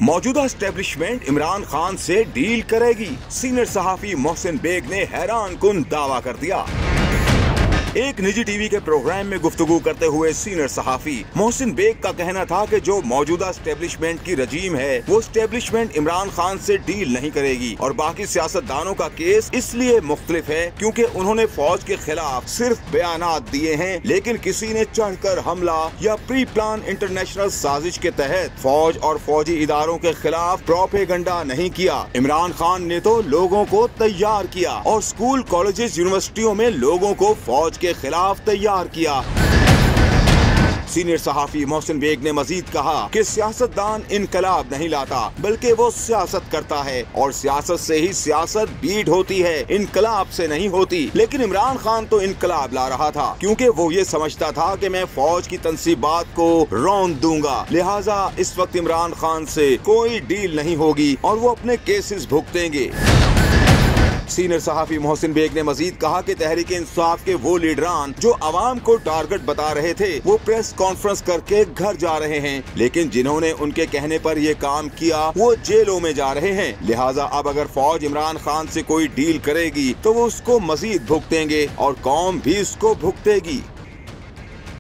मौजूदा एस्टेब्लिशमेंट इमरान खान से डील करेगी। सीनियर सहाफी मोहसिन बेग ने हैरान कुन दावा कर दिया। एक निजी टीवी के प्रोग्राम में गुफ्तगू करते हुए सीनियर सहाफी मोहसिन बेग का कहना था कि जो मौजूदा एस्टेब्लिशमेंट की रजीम है वो एस्टेब्लिशमेंट इमरान खान से डील नहीं करेगी और बाकी सियासतदानों का केस इसलिए मुख्तलिफ है क्योंकि उन्होंने फौज के खिलाफ सिर्फ बयानात दिए हैं, लेकिन किसी ने चढ़कर हमला या प्री प्लान इंटरनेशनल साजिश के तहत फौज और फौजी इदारों के खिलाफ प्रोपेगंडा नहीं किया। इमरान खान ने तो लोगों को तैयार किया और स्कूल, कॉलेजेस, यूनिवर्सिटियों में लोगों को फौज के खिलाफ तैयार किया। सीनियर सहाफी मोहसिन बेग ने मजीद कहा कि सियासतदान इनकलाब नहीं लाता बल्कि वो सियासत करता है और सियासत से ही सियासत बीट होती है, इनकलाब से नहीं होती। लेकिन इमरान खान तो इनकलाब ला रहा था क्योंकि वो ये समझता था कि मैं फौज की तंसीबात को रौंद दूंगा, लिहाजा इस वक्त इमरान खान से कोई डील नहीं होगी और वो अपने केसेस भुगतेंगे। सीनियर सहाफी मोहसिन बेग ने मजीद कहा कि तहरीक-ए-इंसाफ के वो लीडरान जो अवाम को टारगेट बता रहे थे वो प्रेस कॉन्फ्रेंस करके घर जा रहे हैं, लेकिन जिन्होंने उनके कहने पर ये काम किया वो जेलों में जा रहे हैं। लिहाजा अब अगर फौज इमरान खान से कोई डील करेगी तो वो उसको मजीद भुगतेंगे और कौम भी इसको भुगतेगी।